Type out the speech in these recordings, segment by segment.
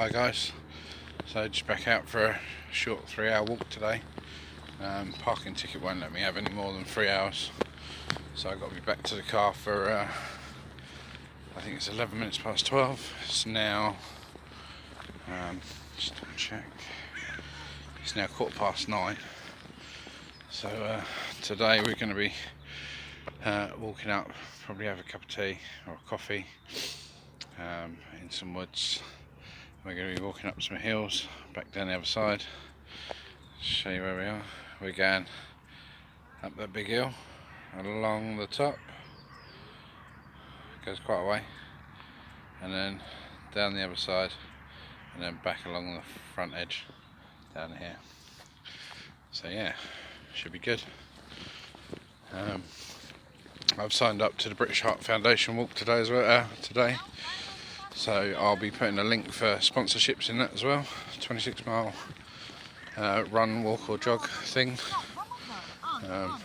Hi guys, so just back out for a short 3-hour walk today. Parking ticket won't let me have any more than 3 hours, so I've got to be back to the car for I think it's 11 minutes past 12. It's now just double check, it's now 9:15. So today we're going to be walking up, probably have a cup of tea or a coffee in some woods. We're going to be walking up some hills, back down the other side. Show you where we are. We're going up that big hill, along the top, goes quite a way, and then down the other side, and then back along the front edge down here. So yeah, should be good. I've signed up to the British Heart Foundation walk today as well. So I'll be putting a link for sponsorships in that as well. 26-mile run, walk or jog thing.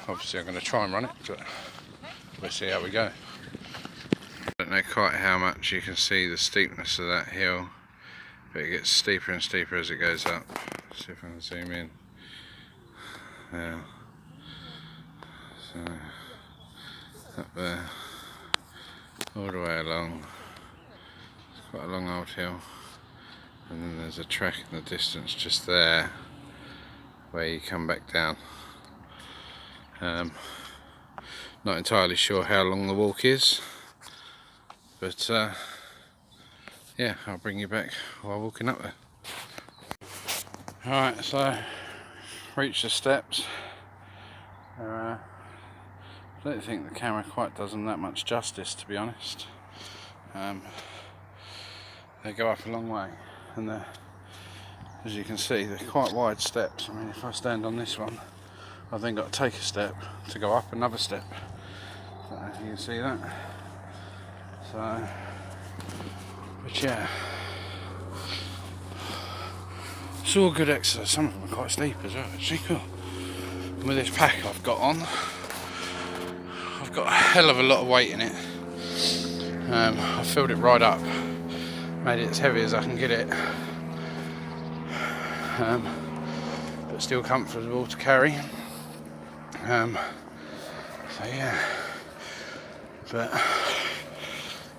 Obviously I'm going to try and run it, but we'll see how we go. I don't know quite how much you can see the steepness of that hill, but it gets steeper and steeper as it goes up. Let's see if I can zoom in. Yeah. So up there, all the way along. Quite a long old hill, and then there's a track in the distance just there where you come back down. Not entirely sure how long the walk is, but yeah, I'll bring you back while walking up there. Alright, so reached the steps. I don't think the camera quite does them that much justice, to be honest. They go up a long way, and as you can see, they're quite wide steps. I mean, if I stand on this one, I've then got to take a step to go up another step. I don't know if you can see that. So, but yeah, it's all good exercise. Some of them are quite steep as well, actually. Cool. And with this pack I've got on, I've got a hell of a lot of weight in it. I filled it right up. Made it as heavy as I can get it, but still comfortable to carry. So yeah, but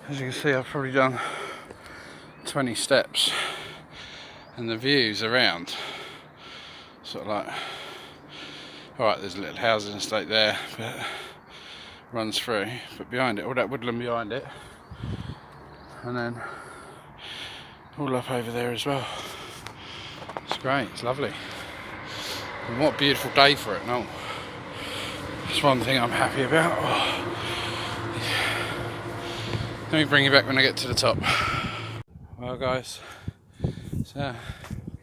as you can see, I've probably done 20 steps, and the views around sort of like, alright, there's a little housing estate there that runs through, but behind it, all that woodland behind it, and then all up over there as well. It's great, it's lovely. And what a beautiful day for it, no? That's one thing I'm happy about. Oh. Let me bring you back when I get to the top. Well guys, it's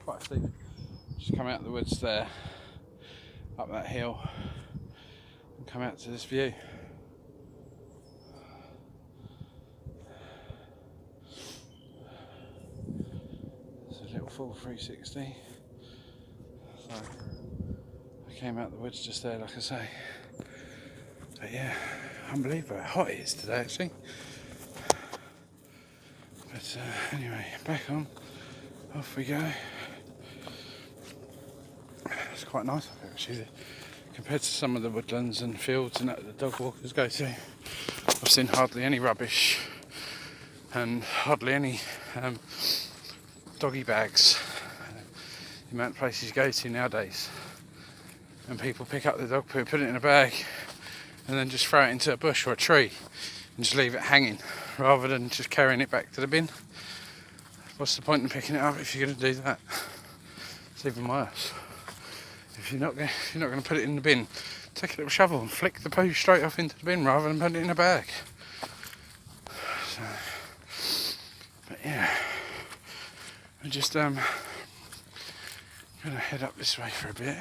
quite steep. Just come out of the woods there, up that hill, and come out to this view. Full 360. So I came out the woods just there, like I say. But yeah, unbelievable how hot it is today, actually. But anyway, back on, off we go. It's quite nice up here, actually, compared to some of the woodlands and fields and that the dog walkers go to. I've seen hardly any rubbish and hardly any doggy bags. The amount of places you go to nowadays, and people pick up the dog poo, put it in a bag, and then just throw it into a bush or a tree and just leave it hanging, rather than just carrying it back to the bin. What's the point in picking it up if you're going to do that? It's even worse. If you're not going to put it in the bin, take a little shovel and flick the poo straight off into the bin rather than put it in a bag. So, but yeah. I'm just going to head up this way for a bit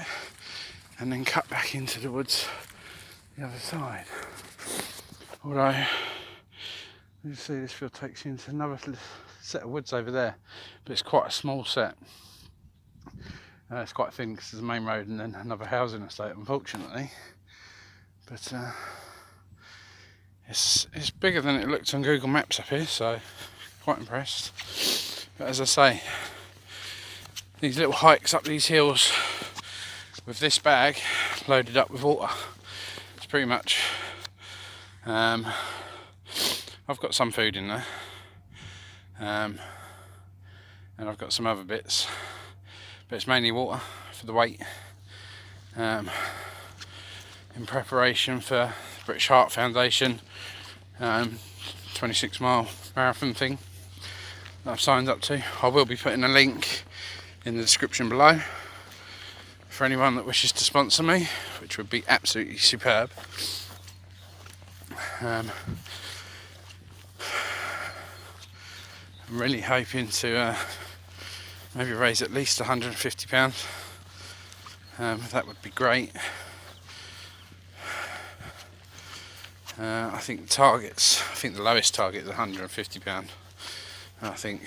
and then cut back into the woods the other side. Although, you see, this field takes you into another set of woods over there, but it's quite a small set. It's quite thin because there's a main road and then another housing estate, unfortunately. But it's bigger than it looked on Google Maps up here, so quite impressed. But as I say, these little hikes up these hills with this bag loaded up with water. It's pretty much, I've got some food in there, and I've got some other bits, but it's mainly water for the weight, in preparation for the British Heart Foundation 26-mile marathon thing that I've signed up to. I will be putting a link in the description below for anyone that wishes to sponsor me, which would be absolutely superb. I'm really hoping to maybe raise at least £150. That would be great. I think the lowest target is £150, and I think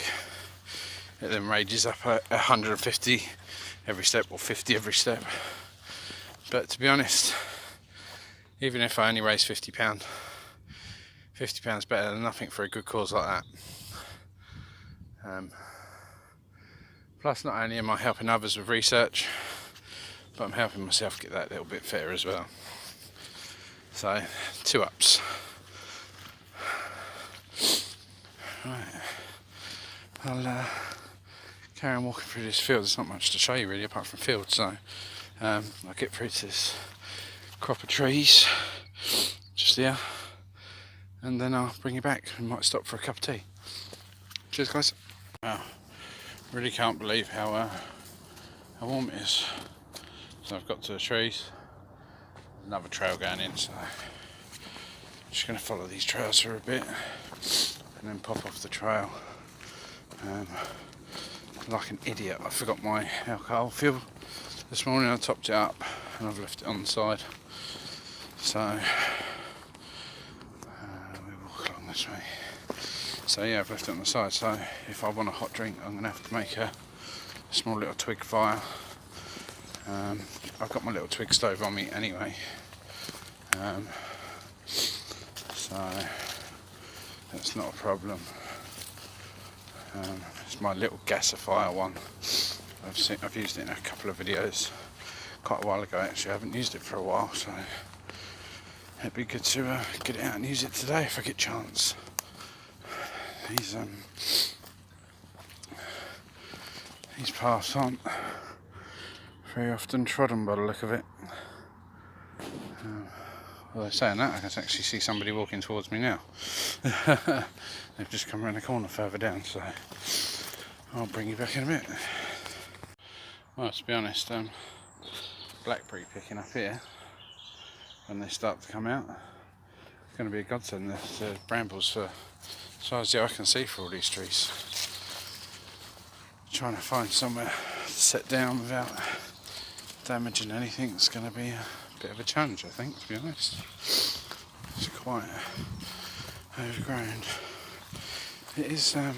it then ranges up 150 every step, or 50 every step. But to be honest, even if I only raise £50, £50 is better than nothing for a good cause like that. Plus, not only am I helping others with research, but I'm helping myself get that little bit fitter as well. So, 2 ups. Right, I'll carry on walking through this field. There's not much to show you really apart from fields, so I'll get through to this crop of trees just here, and then I'll bring you back. We might stop for a cup of tea. Cheers, guys. Wow, really can't believe how warm it is. So I've got to the trees. Another trail going in, so I'm just going to follow these trails for a bit and then pop off the trail. Like an idiot, I forgot my alcohol fuel this morning. I topped it up and I've left it on the side, so we walk along this way. So yeah, I've left it on the side, so if I want a hot drink I'm going to have to make a small little twig fire. I've got my little twig stove on me anyway, so that's not a problem. It's my little gasifier one. I've used it in a couple of videos quite a while ago actually. I haven't used it for a while, so it'd be good to get it out and use it today if I get a chance. These paths aren't very often trodden by the look of it. Although saying that, I can actually see somebody walking towards me now. They've just come around the corner further down, so I'll bring you back in a bit. Well, to be honest, blackberry picking up here when they start to come out, it's going to be a godsend. The brambles for as far as the eye can see for all these trees. Trying to find somewhere to set down without damaging anything, it's going to be a bit of a challenge, I think, to be honest. It's quite overgrown. It is, I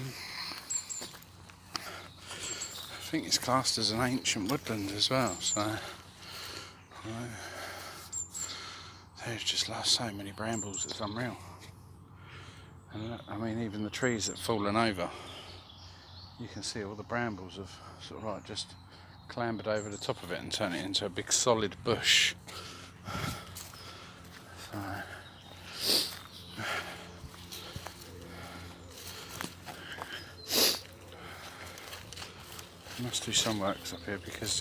think it's classed as an ancient woodland as well, so there's just lost so many brambles, it's unreal. And I mean, even the trees that have fallen over, you can see all the brambles have sort of like just clambered over the top of it and turned it into a big solid bush. So, I must do some works up here because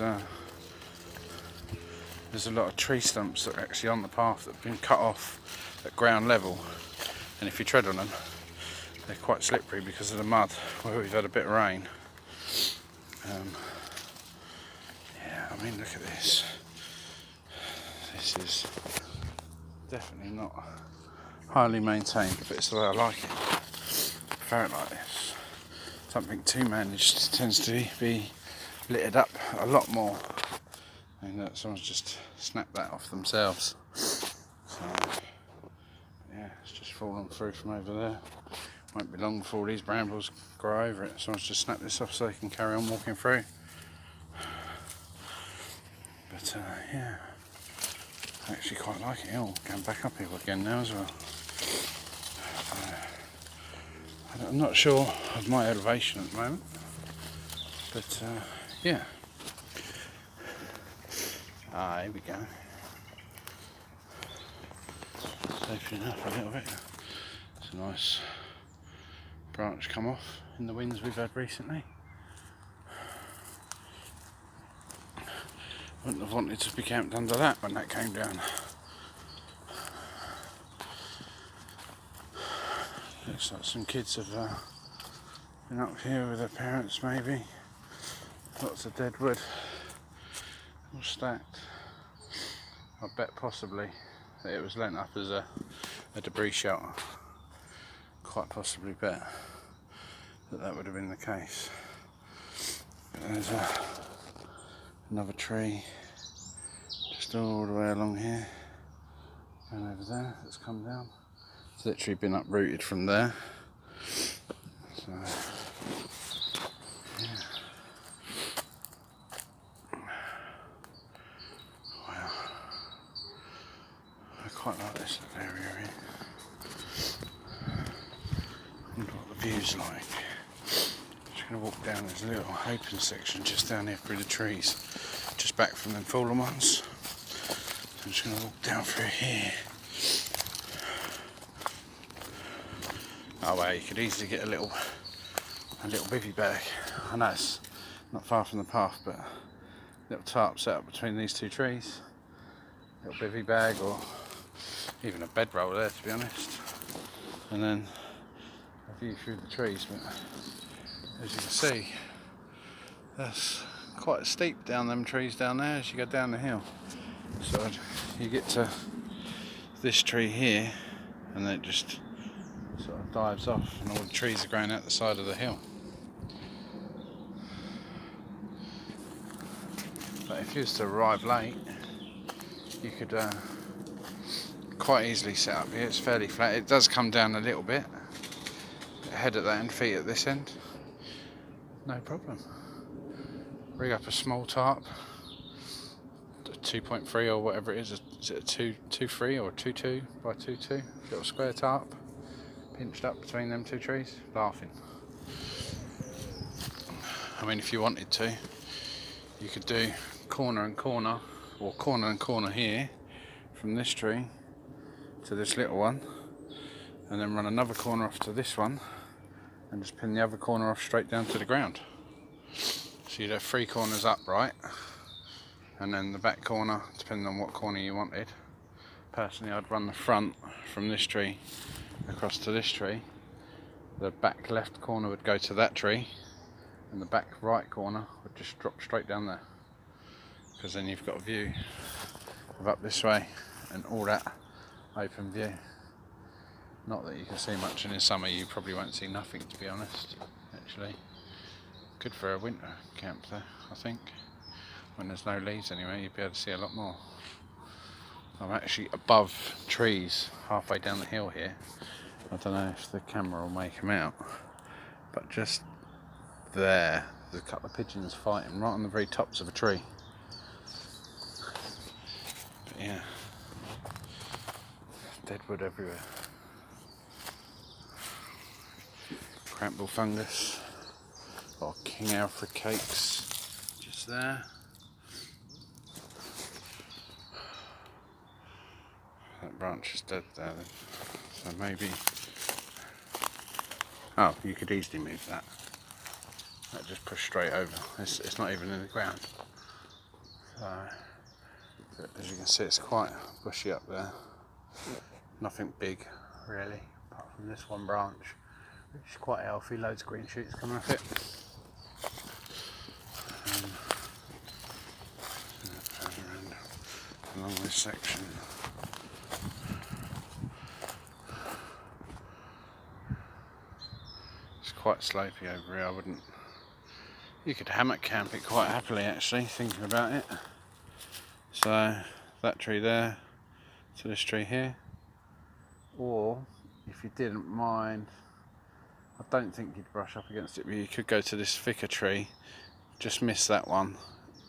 there's a lot of tree stumps that are actually on the path that have been cut off at ground level, and if you tread on them they're quite slippery because of the mud where we've had a bit of rain. Yeah, I mean, look at this. This is definitely not highly maintained, but it's the way I like it. I prefer it like this. Something too managed tends to be littered up a lot more. And that someone's just snapped that off themselves. So yeah, it's just fallen through from over there. Won't be long before these brambles grow over it. Someone's just snapped this off so they can carry on walking through. But yeah, I actually quite like it. Oh, going back uphill again now as well. I'm not sure of my elevation at the moment, but yeah. Ah, here we go. Opening up a little bit. It's a nice branch come off in the winds we've had recently. Wouldn't have wanted to be camped under that when that came down. Looks like some kids have been up here with their parents maybe. Lots of dead wood, all stacked. I bet possibly that it was lent up as a debris shelter. Quite possibly bet that would have been the case. But there's another tree just all the way along here and over there that's come down. It's literally been uprooted from there. So yeah. Wow. I quite like this little area here. I wonder what the view's like. Just going to walk down this little open section just down here through the trees, just back from them fallen ones. So I'm just going to walk down through here. Oh wow, you could easily get a little bivvy bag. I know it's not far from the path, but a little tarp set up between these two trees. Little bivvy bag, or even a bedroll there, to be honest. And then a view through the trees. But as you can see, that's quite steep down them trees down there as you go down the hill. So you get to this tree here, and then it just sort of dives off, and all the trees are growing out the side of the hill. But if you was to arrive late, you could quite easily set up here. It's fairly flat. It does come down a little bit. Head at that end, feet at this end. No problem. Rig up a small tarp, 2.3 or whatever it is. Is it a 2.3 or 2.2 by 2.2? Little square tarp, pinched up between them two trees. Laughing. I mean, if you wanted to, you could do corner and corner, or corner and corner here, from this tree to this little one, and then run another corner off to this one, and just pin the other corner off straight down to the ground. So you'd have 3 corners upright, and then the back corner, depending on what corner you wanted. Personally, I'd run the front from this tree across to this tree. The back left corner would go to that tree, and the back right corner would just drop straight down there, because then you've got a view of up this way and all that open view. Not that you can see much, and in summer you probably won't see nothing, to be honest. Actually, good for a winter camp though, I think. When there's no leaves anyway, you'd be able to see a lot more. I'm actually above trees halfway down the hill here. I don't know if the camera will make them out, but just there, there's a couple of pigeons fighting right on the very tops of a tree. But yeah, dead wood everywhere. Crample fungus, or King Alfred cakes just there. That branch is dead there then. So maybe, oh, you could easily move that. That just pushed straight over. It's not even in the ground. So, as you can see, it's quite bushy up there. Nothing big really, apart from this one branch, which is quite healthy. Loads of green shoots coming off it. Along this section. It's quite slopey over here. I wouldn't. You could hammock camp it quite happily, actually, thinking about it. So that tree there to this tree here, or if you didn't mind, I don't think you'd brush up against it, but you could go to this thicker tree, just miss that one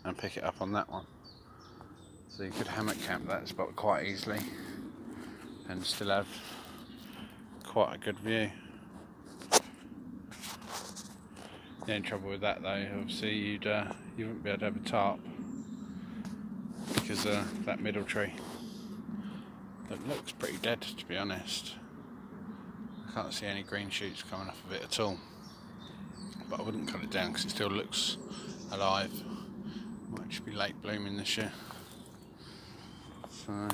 and pick it up on that one. So you could hammock camp that spot quite easily and still have quite a good view. The only trouble with that though, obviously you wouldn't be able to have a tarp, is that middle tree. That looks pretty dead, to be honest. I can't see any green shoots coming off of it at all. But I wouldn't cut it down because it still looks alive. Might just be late blooming this year. So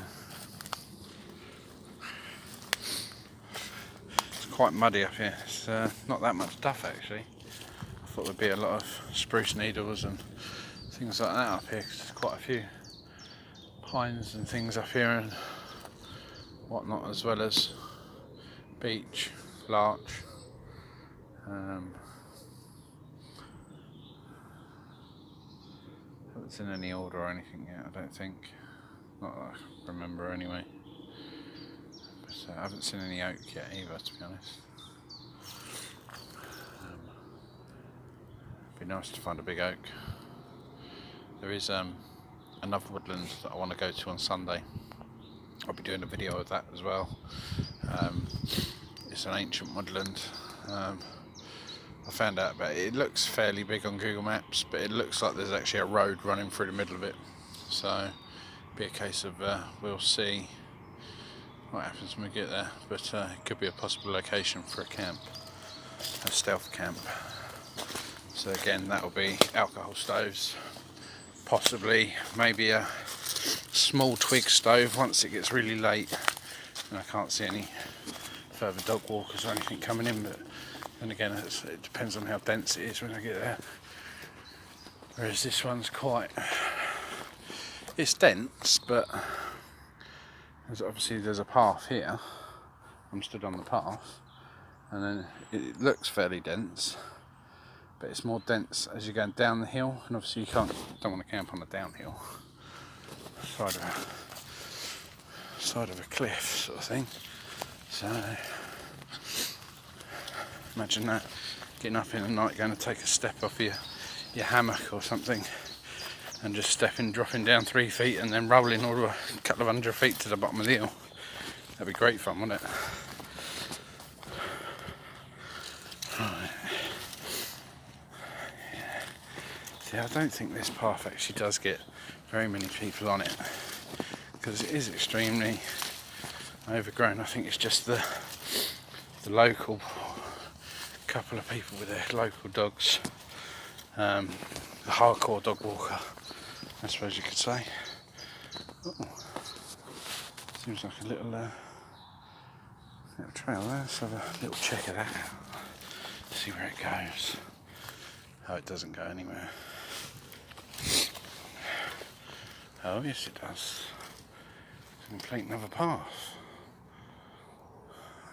it's quite muddy up here. It's not that much duff actually. I thought there'd be a lot of spruce needles and things like that up here, because there's quite a few pines and things up here and whatnot, as well as beech, larch. It's in any order or anything yet, I don't think. Not that I remember anyway. But I haven't seen any oak yet either, to be honest. It'd be nice to find a big oak. There is another woodland that I want to go to on Sunday. I'll be doing a video of that as well. It's an ancient woodland. I found out about it. It looks fairly big on Google Maps, but it looks like there's actually a road running through the middle of it. So it'll be a case of we'll see what happens when we get there. But it could be a possible location for a camp, a stealth camp. So again, that will be alcohol stoves, possibly maybe a small twig stove once it gets really late and I can't see any further dog walkers or anything coming in. But then again, it depends on how dense it is when I get there. Whereas this one's it's dense, but there's a path here. I'm stood on the path, and then it looks fairly dense, but it's more dense as you're going down the hill, and obviously you don't want to camp on a downhill side of a cliff sort of thing. So imagine that, getting up in the night, going to take a step off your hammock or something, and just dropping down 3 feet, and then rolling all a couple of 100 feet to the bottom of the hill. That'd be great fun, wouldn't it? Right. Yeah. See, I don't think this path actually does get very many people on it, because it is extremely overgrown. I think it's just the local couple of people with their local dogs, the hardcore dog walker, I suppose you could say. Oh, seems like a little trail there. Let's have a little check of that out, see where it goes. Oh, it doesn't go anywhere. Oh yes, it does. It's a complete another path.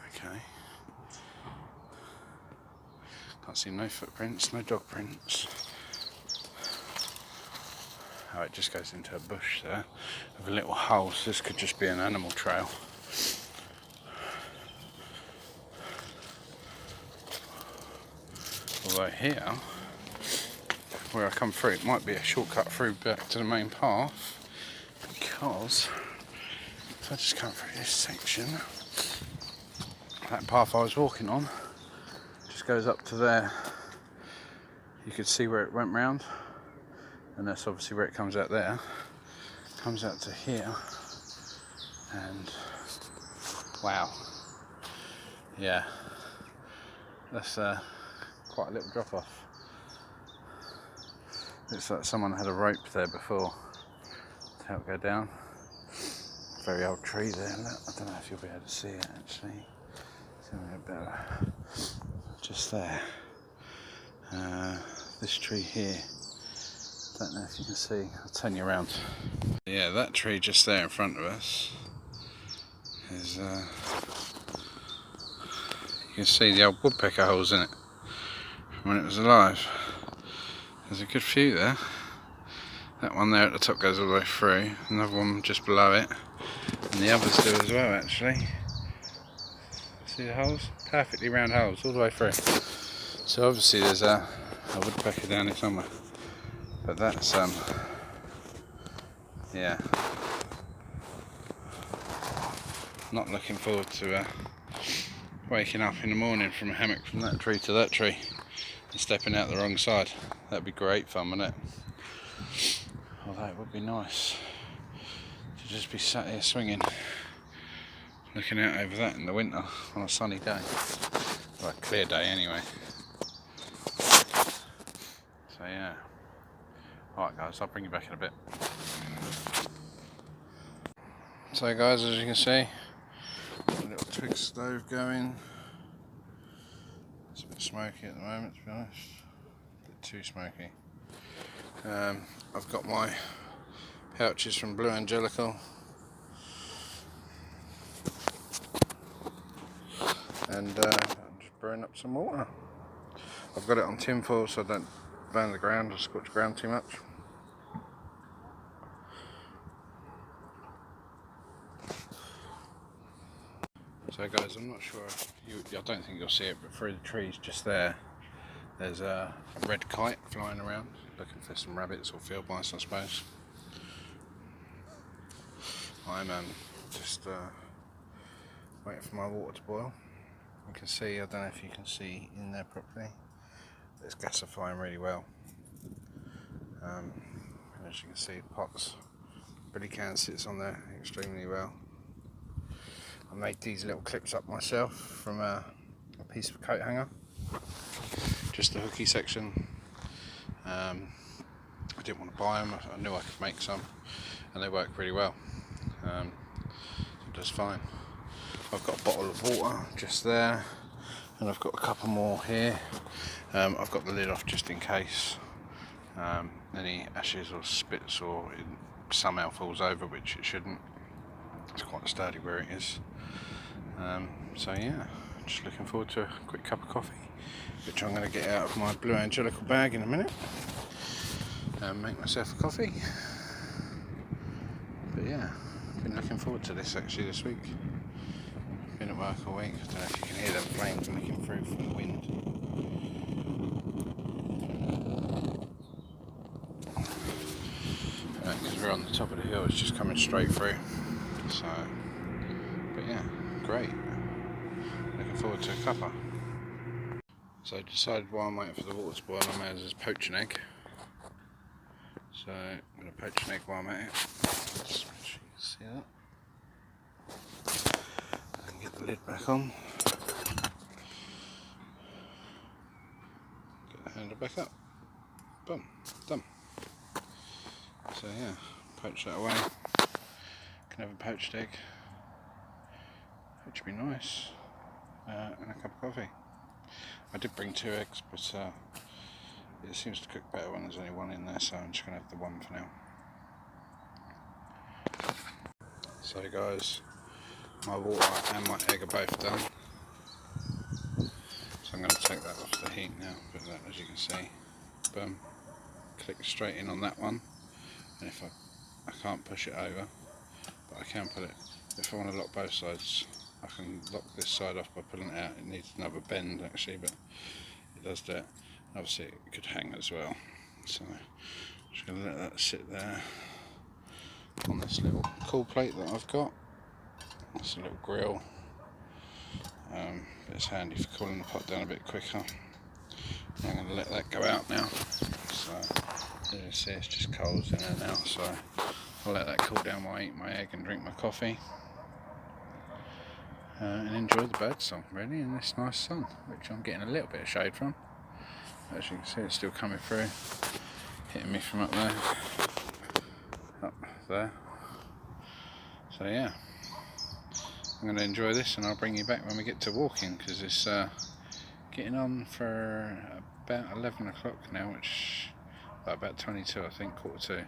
Okay. Can't see no footprints, no dog prints. Oh, it just goes into a bush there with a little hole, so this could just be an animal trail. Although here, where I come through, it might be a shortcut through back to the main path, because if I just come through this section, that path I was walking on goes up to there. You could see where it went round, and that's obviously where it comes out there. Comes out to here, and wow, yeah, that's quite a little drop off. Looks like someone had a rope there before to help go down. Very old tree there. Look, I don't know if you'll be able to see it actually. See a bit better. Just there. This tree here, don't know if you can see, I'll turn you around. Yeah, that tree just there in front of us is, you can see the old woodpecker holes in it from when it was alive. There's a good few there. That one there at the top goes all the way through, another one just below it, and the others do as well actually. See the holes? Perfectly round holes all the way through. So obviously there's a woodpecker down here somewhere. But that's yeah. Not looking forward to waking up in the morning from a hammock from that tree to that tree and stepping out the wrong side. That'd be great fun, wouldn't it? Although it would be nice just be sat here swinging, looking out over that in the winter on a sunny day. Well, a clear day anyway. So yeah. Alright guys, I'll bring you back in a bit. So guys, as you can see, a little twig stove going. It's a bit smoky at the moment, to be honest. A bit too smoky. I've got my pouches from Blue Angelical. And I'm just brewing up some water. I've got it on tin foil so I don't burn the ground or scorch the ground too much. So guys, I'm not sure, I don't think you'll see it, but through the trees just there, there's a red kite flying around, looking for some rabbits or field mice I suppose. I'm just waiting for my water to boil. You can see, I don't know if you can see in there properly, it's gasifying really well. And as you can see, pots, billy can sits on there extremely well. I made these little clips up myself from a piece of coat hanger, just the hooky section. I didn't want to buy them, I knew I could make some, and they work really well. Just fine. I've got a bottle of water just there, and I've got a couple more here. I've got the lid off just in case any ashes or spits or it somehow falls over, which it shouldn't. It's quite sturdy where it is. So yeah, just looking forward to a quick cup of coffee, which I'm going to get out of my Blue Angelical bag in a minute and make myself a coffee. But yeah, been looking forward to this actually this week. Been at work all week. I don't know if you can hear them flames making through from the wind. Because we're on the top of the hill, it's just coming straight through. So, but yeah, great. Looking forward to a cuppa. So I decided while I'm waiting for the water to boil, I may as well poach an egg. So I'm going to poach an egg while I'm at it. Just make sure you can see that. I can get the lid back on. Get the handle back up. Boom, done. So yeah, poach that away. Can have a poached egg, which would be nice, and a cup of coffee. I did bring 2 eggs, but it seems to cook better when there's only one in there, so I'm just going to have the one for now. So guys, my water and my egg are both done. So I'm going to take that off the heat now, put that, as you can see, boom, click straight in on that one, and if I can't push it over, but I can put it, if I want to lock both sides, I can lock this side off by pulling it out. It needs another bend actually, but it does that. Obviously it could hang as well, so I'm just going to let that sit there on this little cool plate that I've got. It's a little grill, but it's handy for cooling the pot down a bit quicker. I'm going to let that go out now, so as you see it's just coals in there now, so I'll let that cool down while I eat my egg and drink my coffee. And enjoy the bird song really in this nice sun, which I'm getting a little bit of shade from. As you can see, it's still coming through, hitting me from up there, up there. So yeah, I'm going to enjoy this, and I'll bring you back when we get to walking, because it's getting on for about 11 o'clock now, which about 22 I think, 1:45.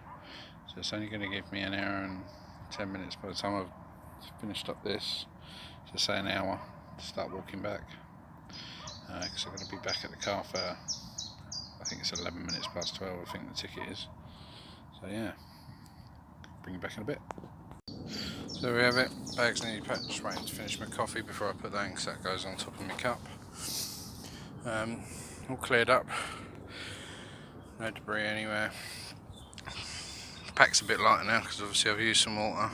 So it's only going to give me an hour and 10 minutes by the time I've finished up this. So say an hour to start walking back, because I'm going to be back at the car for, I think it's 11 minutes past 12 I think the ticket is. So yeah, bring you back in a bit. So there we have it, bag's nearly packed, just waiting to finish my coffee before I put that in, because that goes on top of my cup. All cleared up, no debris anywhere. Pack's a bit lighter now because obviously I've used some water,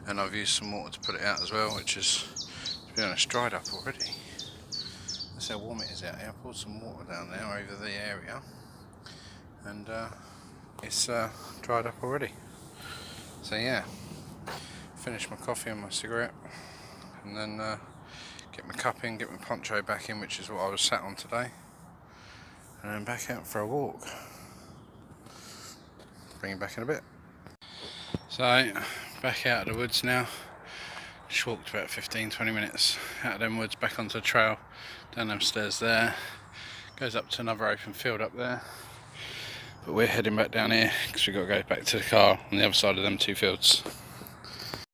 and I've used some water to put it out as well, which is, to be honest, dried up already. That's how warm it is out here. I poured some water down there over the area, and it's dried up already. So yeah, finish my coffee and my cigarette, and then get my cup in, get my poncho back in, which is what I was sat on today, and then back out for a walk. Bring you back in a bit. So, back out of the woods now. Just walked about 15-20 minutes out of them woods, back onto the trail, down them stairs there. Goes up to another open field up there. But we're heading back down here because we've got to go back to the car on the other side of them two fields.